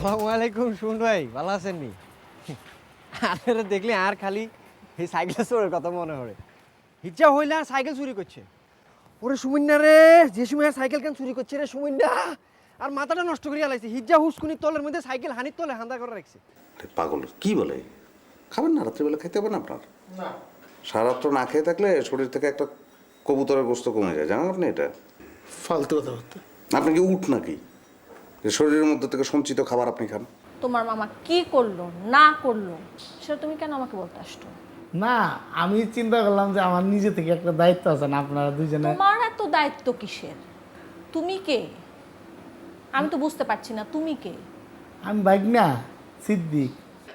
আসসালামু আলাইকুম সুমন ভাই, ভালো আছেন নি? আপনারা দেখলে আর খালি এই সাইকেল চোরের কথা মনে পড়ে। হিজ্জা হইলে আর সাইকেল চুরি করছে। ওরে সুমিন্না রে, যে সময় আর সাইকেল কেন চুরি করছে রে সুমিন্না, আর মাথাটা নষ্ট করিয়া লাইছে। হিজ্জা হুসকুনির তলের মধ্যে সাইকেল হানির তলে হান্দা করে রাখছে। পাগল কি বলে? খাবেন না? রাত্রিবেলা খাইতে হবে না আপনার? না সারাত্র না খেয়ে থাকলে শরীর থেকে একটা কবুতরের গোস্ত কমে যায়, জানেন আপনি এটা? ফালতু কথা বলতে। আপনি কি উঠ নাকি যে শরীরের মধ্যে থেকে সঞ্চিত খাবার আপনি খান? তোমার মামা কি করলো না করলো সেটা তুমি কেন আমাকে বলতে আসছো? না, আমি চিন্তা করলাম যে আমার নিজে থেকে একটা দায়িত্ব আছে না, আপনারা দুইজনে। তোমার এত দায়িত্ব কিসের? তুমি কে? আমি তো বুঝতে পারছি না তুমি কে। আমি বাইক না সিদ্দিক।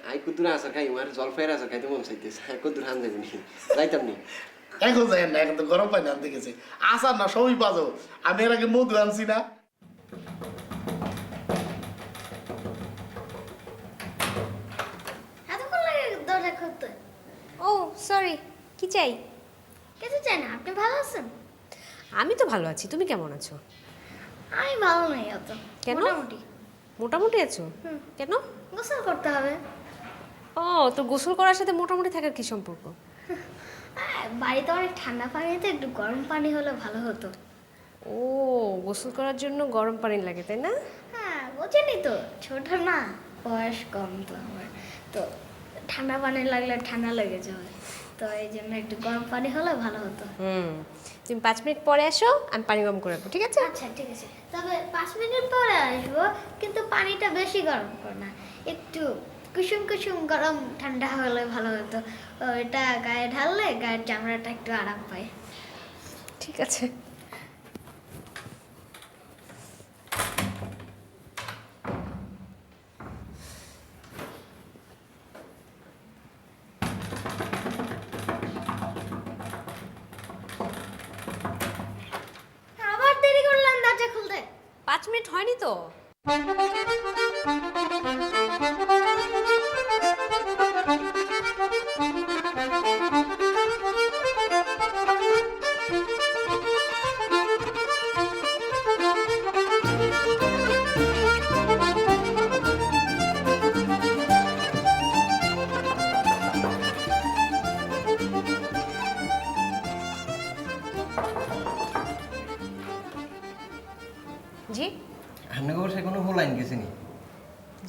আই কুতুর আসার খাই, আমার জলফাইয়ের আসার খাইতে মন চাইতেছে। কুতুর হান যাবি নি, যাইতাম নি। এখন যাই না, এখন তো গরম পানি আনতে গেছে। আসার না সবই বাজো। আমি এর আগে মধু আনছি না। এতক্ষণ লাগে দরজা খুলতে? ও সরি, কি চাই? কিছু চাই না। আপনি ভালো আছেন? আমি তো ভালো আছি, তুমি কেমন আছো? আমি ভালো নেই অত। কেন? মোটামুটি। মোটামুটি আছো? কেন? গোসল করতে হবে। ও, তো গোসল করার সাথে মোটামুটি থাকার কি সম্পর্ক? বাড়িতে অনেক ঠান্ডা পানিতে একটু গরম পানি হলে ভালো হতো। ও, গোসল করার জন্য গরম পানি লাগে তাই না? হ্যাঁ, বোঝেনি তো, ছোট না, বয়স কম তো আমার। তো ঠান্ডা পানি লাগলে ঠান্ডা লেগে যাবে, তো এই জন্য একটু গরম পানি হলে ভালো হতো। তুমি 5 মিনিট পরে আসো, আমি পানি গরম করে রাখবো, ঠিক আছে? আচ্ছা ঠিক আছে, তবে 5 মিনিট পরে আসবো, কিন্তু পানিটা বেশি গরম করো না, একটু কুসুম কুসুম গরম ঠান্ডা হলে ভালো হতো। ওইটা গায়ে ঢাললে গায়ের চামড়াটা একটু আরাম পায়। ঠিক আছে। আবার দেরি করলাম দরজা খুলতে। 5 মিনিট হয়নি তো? জি আপনাকে বাসায় কোনো হোলাইন গেছে নি?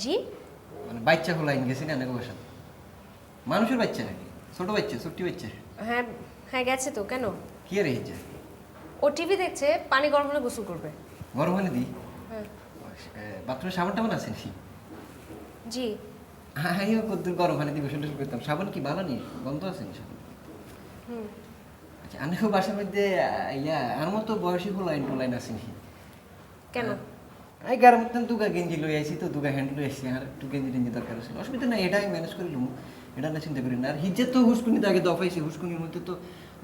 জি, মানে বাচ্চা হোলাইন গেছে নি আপনাকে বাসা? মানুষের বাচ্চা নাকি? ছোট বাচ্চা, ছোট্টি বাচ্চা? হ্যাঁ হ্যাঁ গেছে তো, কেন? কি আর হিজ্জা? ও টিভি দেখছে, পানি গরম হলে গোসল করবে। গরম পানি দিই? হ্যাঁ। বাথরুমে সাবান টাবান আছে নি? জি। আমিও কদ্দুর গরম পানি দিয়ে গোসল টোসল করতাম। সাবান কি ভালো নি? গন্ধ আছে নি সাবান? আচ্ছা, আপনাকে বাসার মধ্যে আর মতো বয়সী হোলাইন টোলাইন আছে নি? কেন? এই গায়ের মধ্যে দুগা গেঞ্জি লই আইছি তো, দুগা হ্যান্ড লই আইছি, আর একটু গেঞ্জি টেঞ্জি দরকার ছিল। অসুবিধা নাই, এটা আমি ম্যানেজ করে লুম, এটা না চিন্তা করি না। আর হিজ্জের তো হুসকুনি আগে দফাইছে, হুসকুনির মধ্যে তো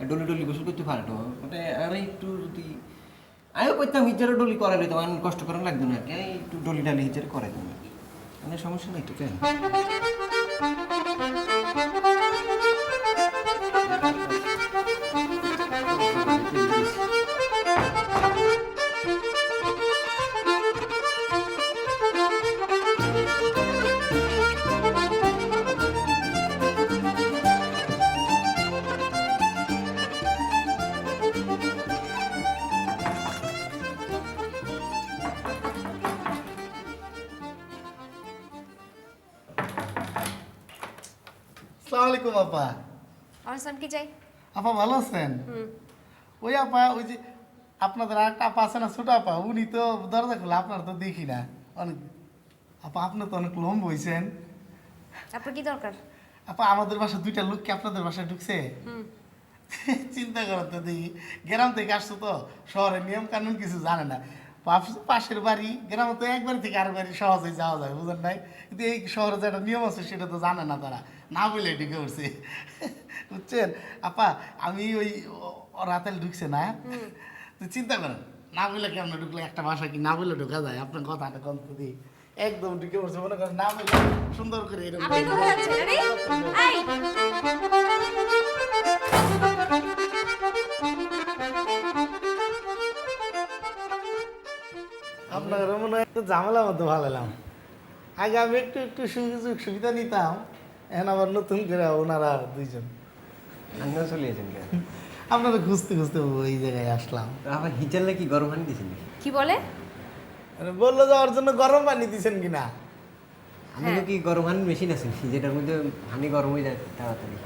ডলি ডলি গোসল করতে পারে তো, ওটা আর একটু যদি আমিও করতাম হিজ্জারও ডলি করা দিতাম, আমি কষ্ট করা লাগতো না আর কি। এই একটু ডলি ডালি হিজ্জারে করাই দিতাম আর কি, মানে সমস্যা নাই তো। কেন আসসালামু আলাইকুম আপা। অরসান কি চাই? আপা ভালো আছেন? ওই আপা, ওই যে আপনাদের আরেকটা আপা আছে না, ছোট আপা, উনি তো দরজা খোলা, আপনার তো দেখি না অনেক। আপা আপনি তো অনেক লম্ব হয়েছেন। আপনার কি দরকার? আপা আমাদের বাসায় 2টা লোক কি আপনাদের বাসায় ঢুকছে? চিন্তা করেন তো, দেখি গ্রাম থেকে আসছো তো, শহরের নিয়ম কানুন কিছু জানে না। পাশের বাড়ি, গ্রামে তো এক বাড়ি থেকে আরেক বাড়ি সহজেই যাওয়া যায়, বুঝেন নাই? কিন্তু এই শহরে যে একটা নিয়ম আছে সেটা তো জানে না তারা, না বলে ঢুকে উঠছে। বুঝছেন আপা, আমি ওই রাতে ঢুকছে না, তো চিন্তা করেন না বলে কেমন ঢুকলে, একটা বাসা কি না বলে ঢোকা যায়? আপনার কথাটা কন্ত দিই একদম ঢুকে পড়ছে, মনে করেন না বলে সুন্দর করে এরকম। আপনি কোথায় যাচ্ছেন? আরে এই, আপনার মনে হয় একটু ঝামেলার মধ্যে ভালো এলাম। আগে আমি একটু একটু সুযোগ সুবিধা নিতাম, এখন আবার নতুন করে ওনারা দুইজন। আমিও চলে গেছেন কেন? আপনারা খুঁজতে খুঁজতে ওই জায়গায় আসলাম। আবার হিটারলে কি গরম পানি দিয়েছেন নাকি? কি বলে? মানে বললো যাওয়ার জন্য গরম পানি দিছেন কিনা। আমাদের কি গরম পানির মেশিন আছে নাকি যেটার মধ্যে পানি গরম হয়ে যায় তাড়াতাড়ি?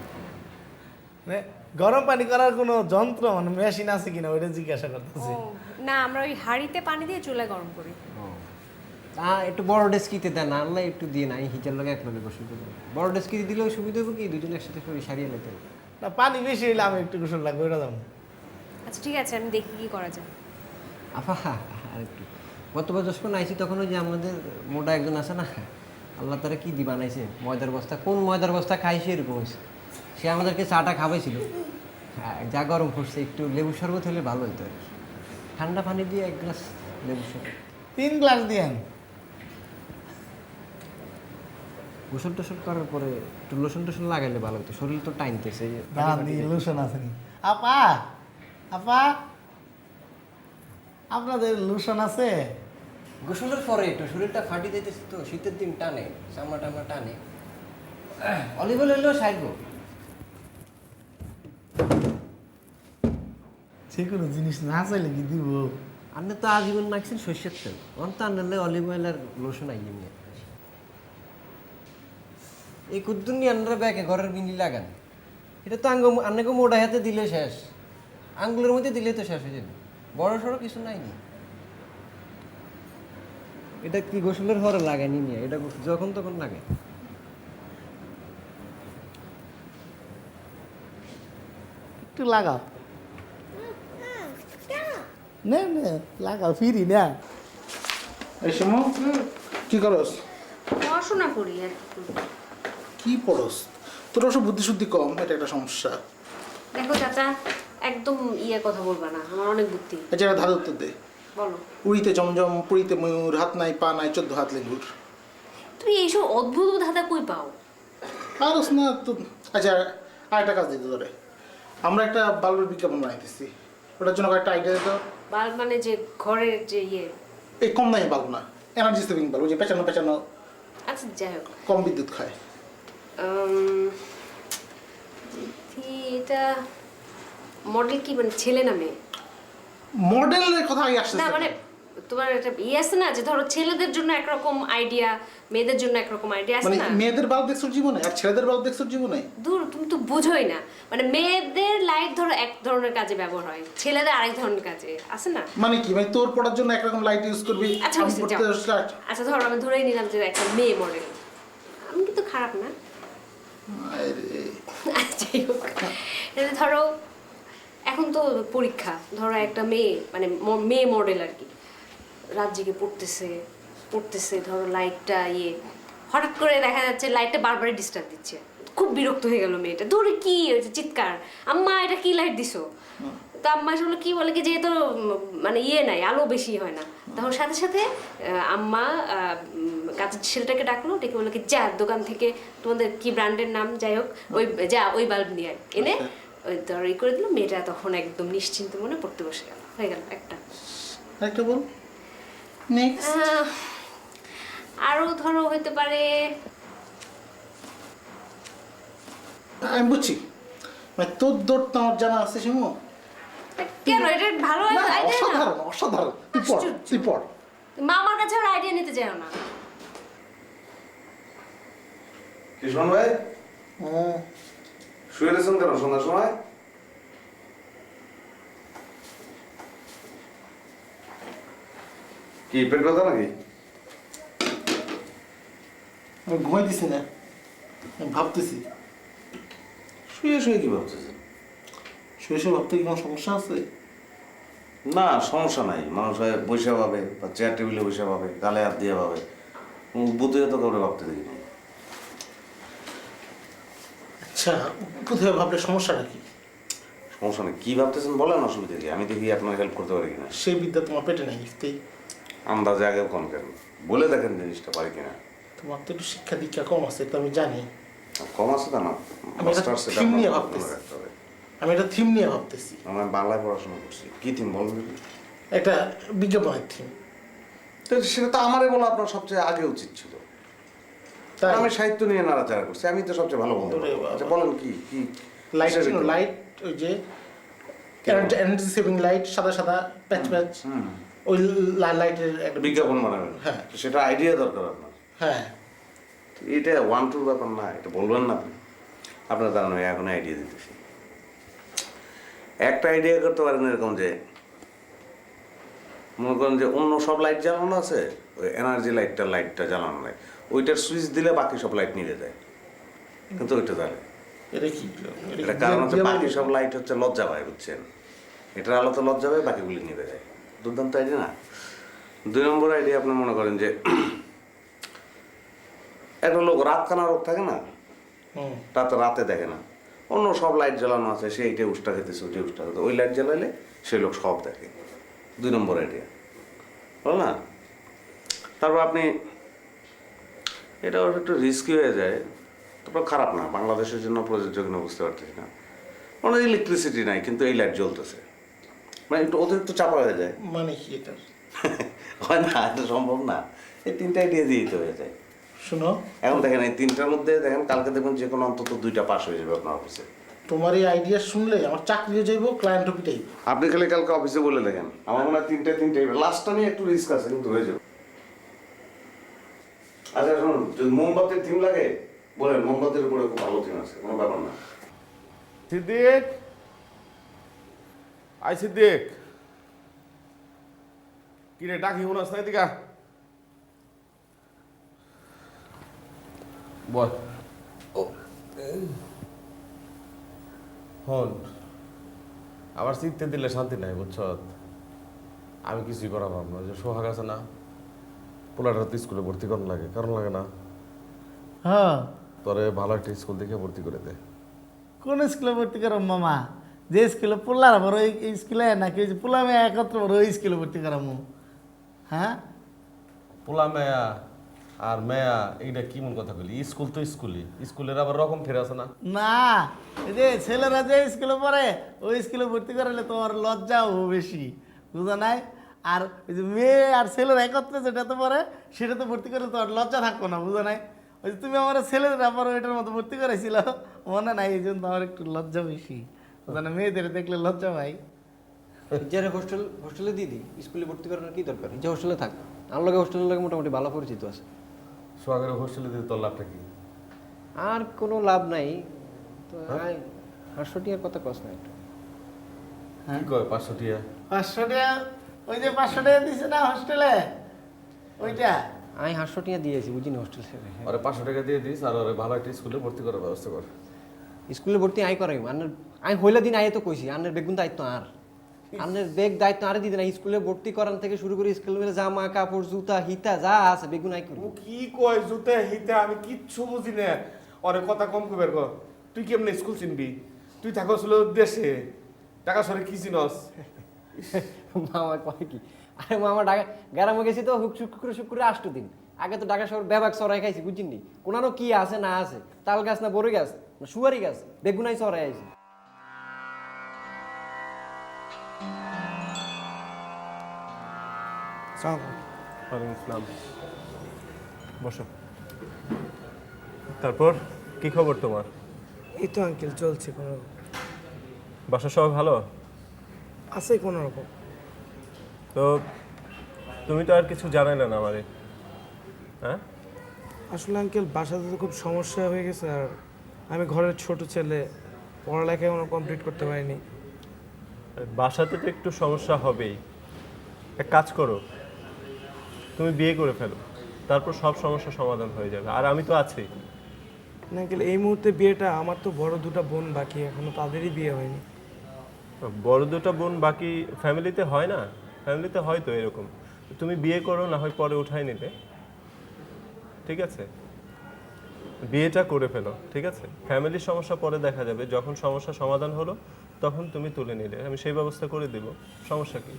মানে গরম পানি করার কোনো যন্ত্র মানে মেশিন আছে কিনা ওইটা জিজ্ঞাসা ও করতেছি। না, আমরা ওই হাঁড়িতে পানি দিয়ে চুলায় গরম করি। ও তা একটু বড় ডেস্কিতে দেন, আনলে একটু দিয়ে নাই হিটার লগে এক লগে গোসল করবো। বড় ডেস্কিতে দিলেও সুবিধা হবে কি দুজন একসাথে সবাই সারিয়ে নিতে হবে। না পানি বেশি হইলে আমি একটু গোসল লাগবে, ওইটা যাবো। আচ্ছা ঠিক আছে, আমি দেখি কি করা যায়। আফা আর একটু গতবার যখন আইসি তখন ওই যে আমাদের মোটা একজন আছে না, আল্লাহ তারা কি দি বানাইছে ময়দার বস্তা, কোন ময়দার বস্তা খাইছে এরকম হয়েছে। সে আমাদেরকে চাটা খাওয়াইছিল, হ্যাঁ যা গরম করছে একটু লেবু শরবত হলে ভালো হতো আর কি। ঠান্ডা পানি দিয়ে এক গ্লাস লেবু শরবত 3 গ্লাস দিয়েন। গোসল টোসল করার পরে একটু লোশন টোশন লাগাইলে ভালো হতো, শরীর তো টাইনতেছে। দাঁড়ান দিয়ে লোশন আছে নি? আপা আপা আপনাদের লোশন আছে? গোসলের পরে একটু শরীরটা ফাটি দিতেছে তো, শীতের দিন টানে, চামড়া টামড়া টানে। অলিভ অয়েল এলেও সারবো। যে কোনো জিনিস না চাইলে কি দিব? আপনি তো আজীবন মাখছেন সর্ষের তেল, অন্ত আনলে অলিভ অয়েল আর লোশন আইয়ে নিয়ে এই কুদ্দুনি আনরা ব্যাগে ঘরের বিনি লাগান। এটা তো আঙ্গকে মোটা হাতে দিলে শেষ, আঙ্গুলের মধ্যে দিলে তো শেষ হয়ে যাবে, বড় সড়ো কিছু নাই নি। এটা কি গোসলের ঘরে লাগানি নিয়ে, এটা যখন তখন লাগে। একটু লাগাও। কেন? নে নে লাগাও, ফিরি না। এই সময় কি করস? পড়াশোনা করি আর কি পড়স? তোর অবশ্য বুদ্ধি শুদ্ধি কম, এটা একটা সমস্যা। দেখো চাচা, একদম কথা বলবা না, আমার অনেক বুদ্ধি। আচ্ছা একটা ধাঁধা উত্তর দে। বলো। উড়িতে জমজম, পুরীতে ময়ূর, হাত নাই পা নাই 14 হাত লেঙ্গুর। তুমি এইসব অদ্ভুত ধাঁধা কই পাও? পারস না তো? আচ্ছা আরেকটা কাজ দিতে তোরে, আমরা একটা বাল্বের বিজ্ঞাপন বানাইতেছি, ওটার জন্য একটা আইডিয়া দিত। বাল্ব মানে যে ঘরের যে এই কম দামি বাল্ব না, এনার্জি সেভিং বাল্ব, ওই যে পেঁচানো পেঁচানো, আচ্ছা যাই হোক, কম বিদ্যুৎ খায়। এটা মডেল কি, মানে ছেলে না মেয়ে? মডেলের কথা আগে আসছে না মানে তোমার একটা আছে না, যে ধরো ছেলেদের জন্য একরকম আইডিয়া, মেয়েদের জন্য একরকম আইডিয়া আছে মানে না। মেয়েদের বাল্ব দেখছো জীবনে আর ছেলেদের বাল্ব দেখছো জীবনে? দূর, তুমি তো বুঝোই না। মানে মেয়েদের লাইট ধরো এক ধরনের কাজে ব্যবহার হয়, ছেলেদের আরেক ধরনের কাজে আছে না। মানে কি, মানে তোর পড়ার জন্য একরকম লাইট ইউজ করবি, আচ্ছা আমি হয়েছে, পড়তে যাও। start। আচ্ছা ধরো আমি ধরেই নিলাম যে একটা মেয়ে মডেল, আমি কিন্তু খারাপ না। আরে, যাই হোক, এটা ধরো এখন তো পরীক্ষা, ধরো একটা মেয়ে মানে মেয়ে মডেল আর কি, রাত জেগে পড়তেছে ধরো লাইটটা হঠাৎ করে দেখা যাচ্ছে লাইটটা বারবারই ডিস্টার্ব দিচ্ছে, খুব বিরক্ত হয়ে গেল মেয়েটা, ধরে কি হয়েছে, চিৎকার, আম্মা এটা কি লাইট দিছো? তো আম্মা আসলে কি বলে কি, যেহেতু মানে নাই, আলো বেশি হয় না, তখন সাথে সাথে আম্মা কাজের ছেলেটাকে ডাকলো, ডেকে বললো কি যা দোকান থেকে তোমাদের কি ব্র্যান্ডের নাম যাই হোক ওই বাল্ব নিয়ে আয়, এনে ওই ধর করে দিল, মেয়েটা তখন একদম নিশ্চিন্ত মনে পড়তে বসে গেল, হয়ে গেল একটা। একটা বল নেক্সট। আরো ধরো হতে পারে, আমি বুঝছি, মানে তোর দৌড় তো আমার জানা আছে শিমু। কেন এটা ভালো না, আইডিয়া না? অসাধারণ অসাধারণ, তুই পড়। মামার কাছে আর আইডিয়া নিতে যাও না। কৃষ্ণ ভাই শুয়ে রয়েছেন কেন সন্ধ্যার সময়? কি পেট ব্যথা নাকি? আমি ঘুমাই দিছি না, আমি ভাবতেছি। শুয়ে শুয়ে কি ভাবতেছেন? শুয়ে শুয়ে ভাবতে কি কোনো সমস্যা আছে? না সমস্যা নাই, মানুষ হয় বসে ভাবে বা চেয়ার টেবিলে বসে ভাবে, গালে হাত দিয়ে ভাবে, বুদ্ধি তো কাউকে ভাবতে দেখিনি। আচ্ছা কোথায় ভাবলে সমস্যাটা কি? সমস্যা নেই, কি ভাবতেছেন বলেন, অসুবিধা কি? আমি দেখি আপনার হেল্প করতে পারি কিনা। সেই বিদ্যা তোমার পেটে নাই, তাই আন্দাজে আগে কম কেন, বলে দেখেন জিনিসটা পারি কিনা। তোমার তো একটু শিক্ষা দীক্ষা কম আছে, এটা আমি জানি। কম আছে তা না, আমি একটা মাস্টার্স থিম নিয়ে ভাবতেছি। আমি একটা থিম নিয়ে ভাবতেছি। আমি বাংলায় পড়াশোনা করছি। কি থিম বলুন? একটা বিজ্ঞাপনের থিম। তো সেটা তো আমারই বলা আপনার সবচেয়ে আগে উচিত ছিল। তাই? আমি সাহিত্য নিয়ে নাড়াচাড়া করছি, আমি তো সবচেয়ে ভালো বলতে পারি। ওরে বাবা। আচ্ছা বলেন কি কি লাইট কিসের ছিল, ভিতরে? লাইট ওই যে এনার্জি সেভিং লাইট, সাদা সাদা প্যাচ প্যাচ, ওই লাইটের একটা বিজ্ঞাপন বানাবেন, হ্যাঁ। সেটা আইডিয়া দরকার আপনার। হ্যাঁ এটা 1-2 ব্যাপার না, এটা বলবেন না আপনি। আপনার কারণে এখন আইডিয়া দিতেছি। একটা আইডিয়া করতে পারেন এরকম যে মনে করেন যে অন্য সব লাইট জ্বালানো আছে, ওই এনার্জি লাইটটা জ্বালানো নাই, ওইটার সুইচ দিলে বাকি সব লাইট নিভে যায়, কিন্তু ওইটা জ্বালে। এটা কি এটা কারণ হচ্ছে বাকি সব লাইট হচ্ছে লজ্জা পায়, বুঝছেন? এটার আলো তো লজ্জা পায়, বাকিগুলি নিভে যায়। দুর্দান্ত আইডিয়া না? 2 নম্বর আইডিয়া আপনি মনে করেন যে একটা লোক রাত কানা রোগ থাকে না, রাতে দেখে না, অন্য সব লাইট জ্বালানো আছে, সে এইটা উষ্টা খেতেছে, ওইটা উষ্টা খেতে, ওই লাইট জ্বালাইলে সে লোক সব দেখে। 2 নম্বর আইডিয়া, বল না? তারপর আপনি এটা একটু রিস্কি হয়ে যায়, তারপর খারাপ না, বাংলাদেশের জন্য প্রযোজ্য কিনা বুঝতে পারতেছি না। মানে ইলেকট্রিসিটি নাই কিন্তু এই লাইট জ্বলতেছে, মানে একটু অতিরিক্ত চাপা হয়ে যায়। মানে কি এটা? হয় না, এটা সম্ভব না। এই 3টা আইডিয়া দিয়ে দিতে হয়ে যায়। শুনো, এখন দেখেন এই 3টার মধ্যে দেখেন কালকে দেখুন যে কোনো অন্তত 2টা পাস হয়ে যাবে আপনার অফিসে। তোমার এই আইডিয়া শুনলে আমার চাকরিও যাইব, ক্লায়েন্টও পিটাইব। আপনি খালি কালকে অফিসে বলে দেখেন, আমার মনে হয় 3টাই লাস্টটা নিয়ে একটু রিস্ক আছে, কিন্তু হয়ে যাবে। আচ্ছা শুনুন, যদি মোমবাতির থিম লাগে বলেন, মোমবাতির উপরে খুব ভালো থিম আছে, কোনো ব্যাপার না। সিদ্দিক, আই সিদ্দিক, কি রে ডাকি শুনাস না? এদিকে বল। হন আবার চিনতে দিলে শান্তি নাই, বুঝছ? আমি কিছুই করা পারব না। যে সোহাগ আছে না, পোলাটা তো স্কুলে ভর্তি করানো লাগে, কারণ লাগে না? হ্যাঁ, তোরে ভালো একটা স্কুল দেখে ভর্তি করে দে। কোন স্কুলে ভর্তি করো মামা? যে স্কুলে পোলার বড় এই স্কুলে নাকি ওই যে পোলা মেয়ে একত্র বড় ওই স্কুলে ভর্তি করামু? হ্যাঁ, পোলা মেয়া আর মেয়া এইটা কি মন কথা বলি? স্কুল তো স্কুলের আবার রকম ফেরে আছে না? না, এই যে ছেলেরা যে স্কুলে পড়ে ওই স্কুলে ভর্তি করালে তোমার লজ্জাও বেশি, বুঝা নাই? আর ওই যে মেয়ে আর ছেলেরা একত্রে যেটাতে পড়ে সেটাতে ভর্তি করলে তোমার লজ্জা থাকবো না, বুঝা নাই? ওই যে তুমি আমার ছেলেরা পরে ওইটার মতো ভর্তি করেছিল, মনে নাই? এই জন্য আমার একটু লজ্জা বেশি, বুঝা না? মেয়েদের দেখলে লজ্জা ভাই। যারা হোস্টেলে দিয়ে দিই, স্কুলে ভর্তি করানোর কি দরকার? যে হোস্টেলে থাক, আমার লগে হোস্টেলের লগে মোটামুটি ভালো পরিচিত আছে। সোহাগের হোস্টেলে দিতে তোর লাভটা কি? আর কোনো লাভ নাই তো। 500 টাকার কথা কস না একটু। কি কয় 500 টিয়া? 500 টাকা, ওই যে 500 টাকা দিছে না হোস্টেলে, ওইটা। আমি 500 টাকা দিয়েছি, বুঝিনি হোস্টেলে। আরে 500 টাকা দিয়ে দিস আর ওরে ভালো একটা স্কুলে ভর্তি করার ব্যবস্থা কর। স্কুলে ভর্তি আই করাই আন্নার, আমি হইলে দিন আইয়ে তো কইছি আন্নার বেগুন দায়িত্ব আর আন্নার বেগ দায়িত্ব আরে দিদি না। স্কুলে ভর্তি করান থেকে শুরু করে স্কুলে জামা কাপড় জুতা হিতা যা আছে বেগুন আই করি। ও কি কয় জুতে হিতে, আমি কিচ্ছু বুঝি না। ওরে কথা কম কইবার কর। তুই কেমনে স্কুল চিনবি? তুই থাকস হলো দেশে, টাকা সরে কি চিনস? মামা কয় কি? আরে মামা ঢাকা গ্রামে গেছি তো শুক্র 8 দিন আগে তো ঢাকা শহর ব্যাবাক সরাই খাইছি, বুঝিনি কোনানো কি আছে না আছে, তাল গাছ না বড়ই গাছ না সুয়ারি গাছ, বেগুনাই সরাই আইছি। ওয়ালাইকুম আসসালাম। বসো। তারপর কি খবর তোমার? এই তো আঙ্কেল চলছে, কোনো বাসা সবাই ভালো আছে কোনো রকম। তো? তুমি তো আর কিছু জানাইলে না আমারে, হ্যাঁ? আসলে আঙ্কেল বাসাতে তো খুব সমস্যা হয়ে গেছে, আর আমি ঘরের ছোট ছেলে, পড়ালেখা এখনো কমপ্লিট করতে পারিনি। বাসাতে তো একটু সমস্যা হবেই। এক কাজ করো, তুমি বিয়ে করে ফেলো, তারপর সব সমস্যা সমাধান হয়ে যাবে, আর আমি তো আছি। না আঙ্কেল, এই মুহূর্তে বিয়েটা, আমার তো বড় দুটো বোন বাকি, এখনো তাদেরই বিয়ে হয়নি। বড় দুটো বোন বাকি ফ্যামিলিতে হয় না? ফ্যামিলিতে হয় তো এরকম। তুমি বিয়ে করো, না হয় পরে উঠাই নিলে, ঠিক আছে? বিয়েটা করে ফেলো, ঠিক আছে? ফ্যামিলির সমস্যা পরে দেখা যাবে, যখন সমস্যা সমাধান হলো তখন তুমি তুলে নিলে, আমি সেই ব্যবস্থা করে দেব, সমস্যা কি?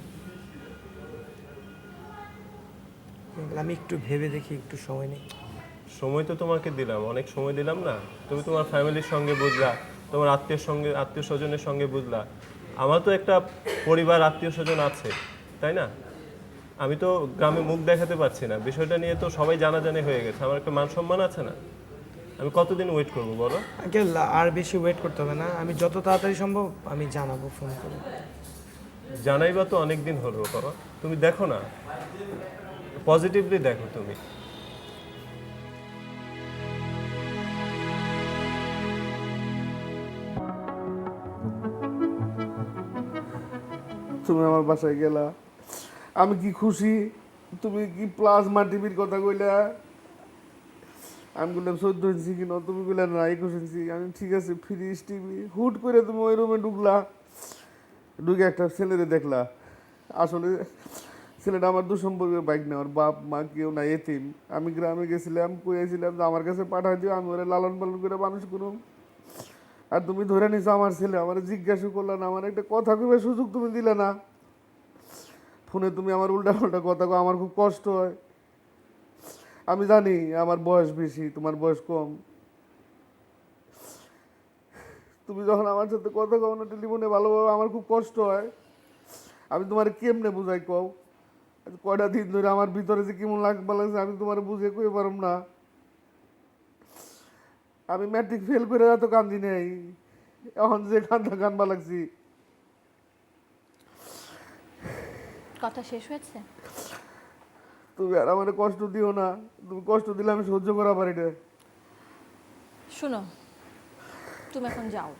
আমি একটু ভেবে দেখি, একটু সময় নেই। সময় তো তোমাকে দিলাম, অনেক সময় দিলাম না? তুমি তোমার ফ্যামিলির সঙ্গে বুঝলা, তোমার আত্মীয় স্বজনের সঙ্গে বুঝলা। আমার তো একটা পরিবার, আত্মীয় স্বজন আছে, তাই না? আমি তো গ্রামে মুখ দেখাতে পারছি না, বিষয়টা নিয়ে তো সবাই জানাজানি হয়ে গেছে, আমার একটা মান সম্মান আছে না? আমি কতদিন ওয়েট করবো বলো? আঙ্কেল আর বেশি ওয়েট করতে হবে না, আমি যত তাড়াতাড়ি সম্ভব আমি জানাবো ফোন করে। জানাইবা তো অনেক দিন হলো করো, তুমি দেখো না, পজিটিভলি দেখো তুমি। তুমি আমার বাসায় গেলা, আমি কি খুশি। তুমি কি প্লাজমা টিভির কথা কইলা, আমি বললাম 14 ইঞ্চি কিনো, তুমি বললে না 21 ইঞ্চি। আমি ঠিক আছে ফ্রিজ টিভি। হুট করে তুমি ওই রুমে ঢুকলা, ঢুকে একটা ছেলেরে দেখলা। আসলে ছেলেটা আমার দুঃসম্পর্কের বাইক না, আমার বাপ মা কেউ না, এতিম। আমি গ্রামে গেছিলাম, কইয়াছিলাম যে আমার কাছে পাঠাই দিও, আমি ওরা লালন পালন করে মানুষ করুম। আর তুমি ধরে নিছো আমার ছেলে, আমার জিজ্ঞাসা করলা না, আমার একটা কথা কইবার সুযোগ তুমি দিলে না। ফোনে তুমি আমার উল্টা পাল্টা কথা কও, আমার খুব কষ্ট হয়। আমি জানি আমার বয়স বেশি, তোমার বয়স কম। তুমি যখন আমার সাথে কথা কও না টেলিফোনে ভালোভাবে, আমার খুব কষ্ট হয়। আমি তোমার কেমনে বুঝাই কও, কয়টা দিন ধরে আমার ভিতরে যে কেমন লাগছে আমি তোমার বুঝে কই পারম না। আমি ম্যাট্রিক ফেল করে এত কান্দি নেই, এখন যে কানবা লাগছি। কথা শেষ হয়েছে? তুমি আর আমার কষ্ট দিও না, তুমি কষ্ট দিলে আমি সহ্য করা পারি না। শোনো, তুমি এখন যাও,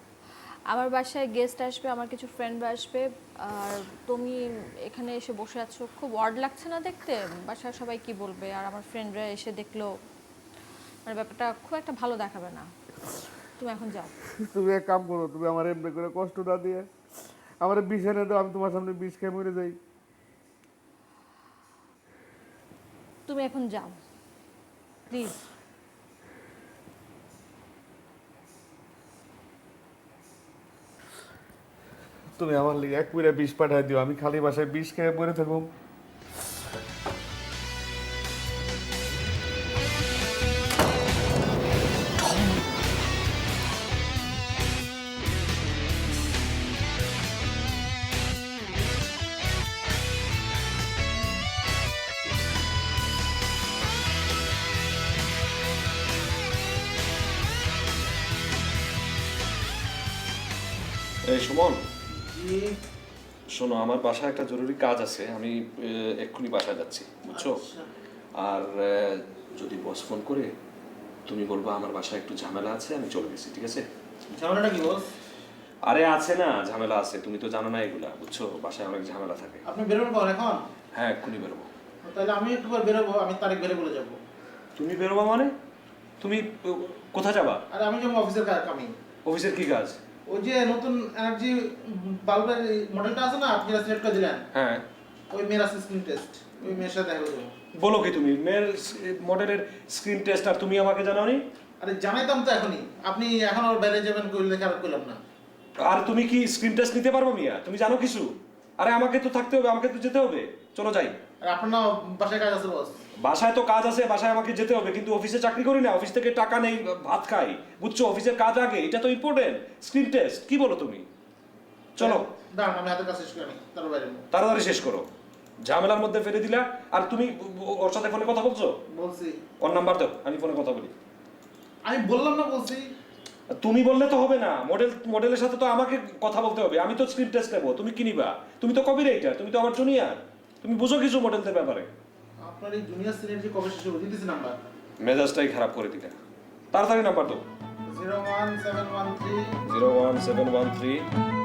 আমার বাসায় গেস্ট আসবে, আমার কিছু ফ্রেন্ডরা আসবে, আর তুমি এখানে এসে বসে আছো, খুব অড লাগছে না দেখতে? বাসায় সবাই কি বলবে, আর আমার ফ্রেন্ডরা এসে দেখলো, মানে ব্যাপারটা খুব একটা ভালো দেখাবে না। তুমি এখন যাও। তুমি এক কাম করো, তুমি আমার এমনি করে কষ্ট না দিয়ে আমার বিষ এনে দাও, আমি তোমার সামনে বিষ খেয়ে মরে যাই। তুমি এখন যাও প্লিজ। তুমি আমার লিগে এক পুরা বিষ পাঠাই দিও, আমি খালি বাসায় বিষ খেয়ে মরে থাকবো। এই সুমন, শোনো, আমার বাসায় একটা জরুরি কাজ আছে, আমি এক্ষুনি বাসায় যাচ্ছি, বুঝছো? আর যদি বস ফোন করে তুমি বলবা আমার বাসায় একটু ঝামেলা আছে, আমি চলে গেছি, ঠিক আছে? ঝামেলাটা কি বস? আরে আছে না, ঝামেলা আছে, তুমি তো জানো না এগুলা, বুঝছো? বাসায় অনেক ঝামেলা থাকে। আপনি বেরোবেন কখন এখন? হ্যাঁ, এক্ষুনি বেরোবো। তাহলে আমি একটু পর বেরোবো, আমি তারিখ বেরে বলে যাবো। তুমি বেরোবা মানে? তুমি কোথায় যাবা? আরে আমি যাবো অফিসের কামে। অফিসের কি কাজ? ওই যে নতুন এনার্জি বাল্বের মডেলটা আছে না, আপনি সিলেক্ট করে দিলেন, হ্যাঁ, ওই মেয়ের আছে স্ক্রিন টেস্ট, ওই মেয়ের সাথে দেখা করবো। বলো কি তুমি? মেয়ের মডেলের স্ক্রিন টেস্ট, আর তুমি আমাকে জানাওনি? আরে জানাইতাম তো এখনই, আপনি এখন ওর বাইরে যাবেন কইলে খারাপ করলাম না। আর তুমি কি স্ক্রিন টেস্ট নিতে পারবো মিয়া? তুমি জানো কিছু? আরে আমাকে তো থাকতে হবে, আমাকে তো যেতে হবে, চলো যাই। আর আপনার না বাসায় কাজ আছে বস? বাসায় তো কাজ আছে, বাসায় আমাকে যেতে হবে, কিন্তু অফিসে চাকরি করি না, অফিস থেকে টাকা নেই, ভাত খাই, বুঝছো? অফিসের কাজ আগে, এটা তো ইম্পর্টেন্ট। স্ক্রিন টেস্ট কি বলো তুমি? চলো দাঁড়ান, আমি হাতের কাজ শেষ করি, তারপর বাইরে যাবো। তাড়াতাড়ি শেষ করো, ঝামেলার মধ্যে ফেলে দিলা। আর তুমি ওর সাথে ফোনে কথা বলছো? বলছি। ওর নাম্বার দাও, আমি ফোনে কথা বলি। আমি বললাম না, বলছি। তুমি বললে তো হবে না, মডেলের সাথে তো আমাকে কথা বলতে হবে, আমি তো স্ক্রিন টেস্ট নেবো, তুমি কি নিবা? তুমি তো কপিরাইটার, তুমি তো আমার জুনিয়র, তুমি বুঝো কিছু মডেলদের ব্যাপারে? আপনার এই জুনিয়র সিনিয়র যে কবে শেষ হবে, দিতেছি নাম্বার। মেজাজটাই খারাপ করে দিলে, তাড়াতাড়ি নাম্বার দাও। 01713 01713